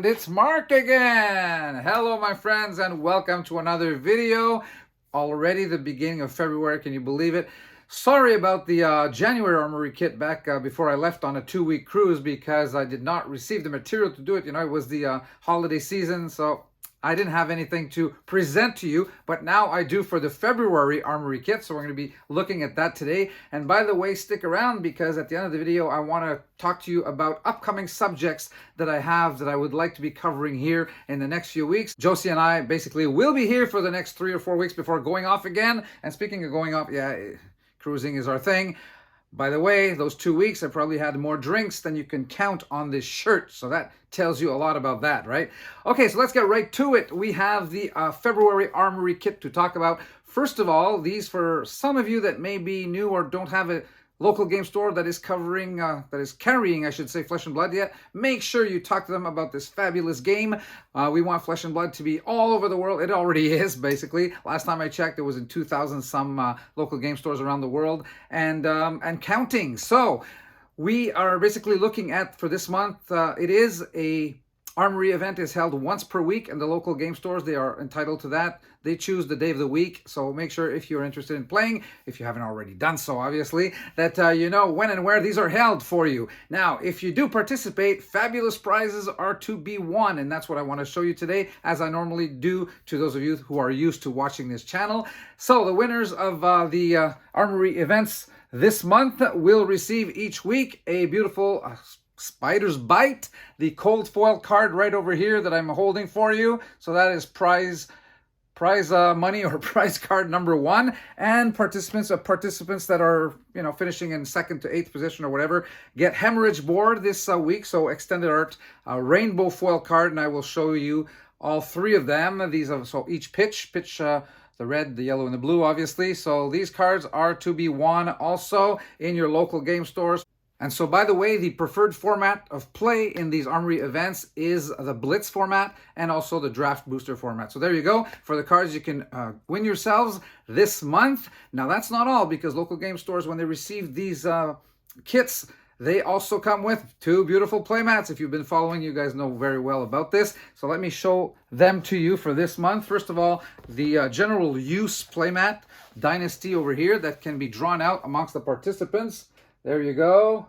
And it's Mark again. Hello my friends and welcome to another video. Already the beginning of February, can you believe it? Sorry about the January Armory kit back before I left on a 2-week cruise because I did not receive the material to do it. You know, it was the holiday season, so I didn't have anything to present to you, but now I do for the February Armory kit, so we're going to be looking at that today. And by the way, stick around because at the end of the video, I want to talk to you about upcoming subjects that I have that I would like to be covering here in the next few weeks. Josie and I basically will be here for the next 3 or 4 weeks before going off again. And speaking of going off, yeah, cruising is our thing. By the way, those 2 weeks, I probably had more drinks than you can count on this shirt. So that tells you a lot about that, right? Okay, so let's get right to it. We have the February Armory kit to talk about. First of all, these for some of you that may be new or don't have a local game store that is carrying, I should say, Flesh and Blood yet, make sure you talk to them about this fabulous game. We want Flesh and Blood to be all over the world. It already is, basically. Last time I checked, it was in 2,000 some local game stores around the world and counting. So we are basically looking at, for this month, it is a Armory event is held once per week in the local game stores. They are entitled to that. They choose the day of the week. So make sure if you're interested in playing, if you haven't already done so, obviously, that you know when and where these are held for you. Now, if you do participate, fabulous prizes are to be won. And that's what I want to show you today, as I normally do to those of you who are used to watching this channel. So the winners of the Armory events this month will receive each week a beautiful Spider's Bite, the cold foil card right over here that I'm holding for you. So that is prize money or prize card number 1. And participants that are, you know, finishing in 2nd to 8th position or whatever get Hemorrhage Board this week. So extended art rainbow foil card, and I will show you all 3 of them. These are so each pitch the red, the yellow, and the blue, obviously. So these cards are to be won also in your local game stores. And so, by the way, the preferred format of play in these Armory events is the Blitz format and also the Draft Booster format. So there you go. For the cards you can win yourselves this month. Now, that's not all, because local game stores, when they receive these kits, they also come with 2 beautiful playmats. If you've been following, you guys know very well about this. So let me show them to you for this month. First of all, the general use playmat, Dynasty over here, that can be drawn out amongst the participants. There you go.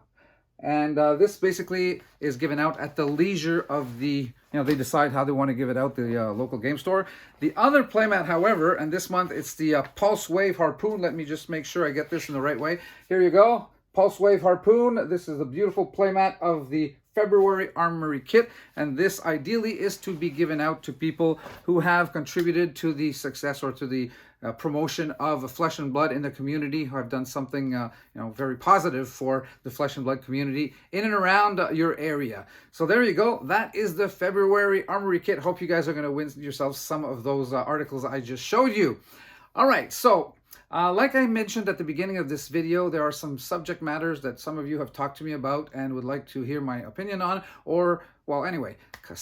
And this basically is given out at the leisure of the, you know, they decide how they want to give it out, the local game store. The other playmat, however, and this month it's the Pulse Wave Harpoon. Let me just make sure I get this in the right way. Here you go. Pulse Wave Harpoon. This is a beautiful playmat of the February Armory kit, and this ideally is to be given out to people who have contributed to the success or to the promotion of Flesh and Blood in the community, who have done something you know, very positive for the Flesh and Blood community in and around your area. So there you go. That is the February Armory kit. Hope you guys are going to win yourselves some of those articles I just showed you. All right, so like I mentioned at the beginning of this video, there are some subject matters that some of you have talked to me about and would like to hear my opinion on, or, well, anyway,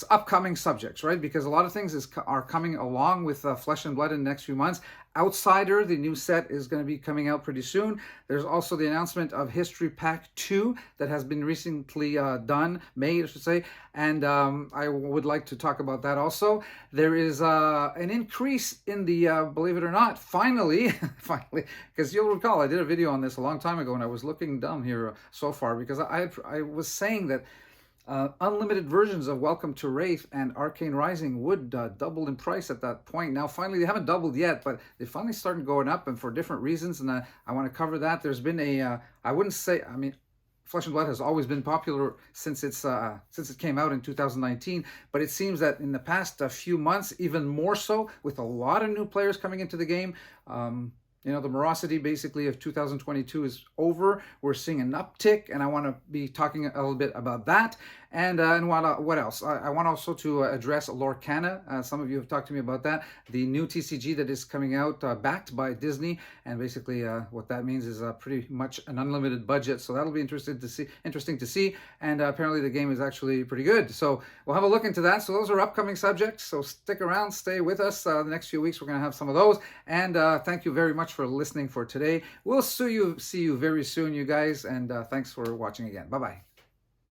upcoming subjects, right? Because a lot of things are coming along with Flesh and Blood in the next few months. Outsider, the new set, is going to be coming out pretty soon. There's also the announcement of History Pack 2 that has been recently made, I should say, and I would like to talk about that also. There is an increase in the, believe it or not, finally, because you'll recall I did a video on this a long time ago, and I was looking down here so far because I was saying that unlimited versions of Welcome to Wraith and Arcane Rising would double in price at that point. Now, finally, they haven't doubled yet, but they finally started going up, and for different reasons, and I want to cover that. There's been a, I wouldn't say, I mean, Flesh and Blood has always been popular since it came out in 2019, but it seems that in the past few months, even more so, with a lot of new players coming into the game. You know, the morosity basically of 2022 is over. We're seeing an uptick, and I want to be talking a little bit about that. And what else? I want also to address Lorcana. Some of you have talked to me about that. The new TCG that is coming out, backed by Disney, and basically what that means is pretty much an unlimited budget. So that'll be interesting to see. And apparently the game is actually pretty good. So we'll have a look into that. So those are upcoming subjects. So stick around, stay with us. The next few weeks we're going to have some of those. And thank you very much for listening for today. We'll see you very soon, you guys. And thanks for watching again. Bye-bye.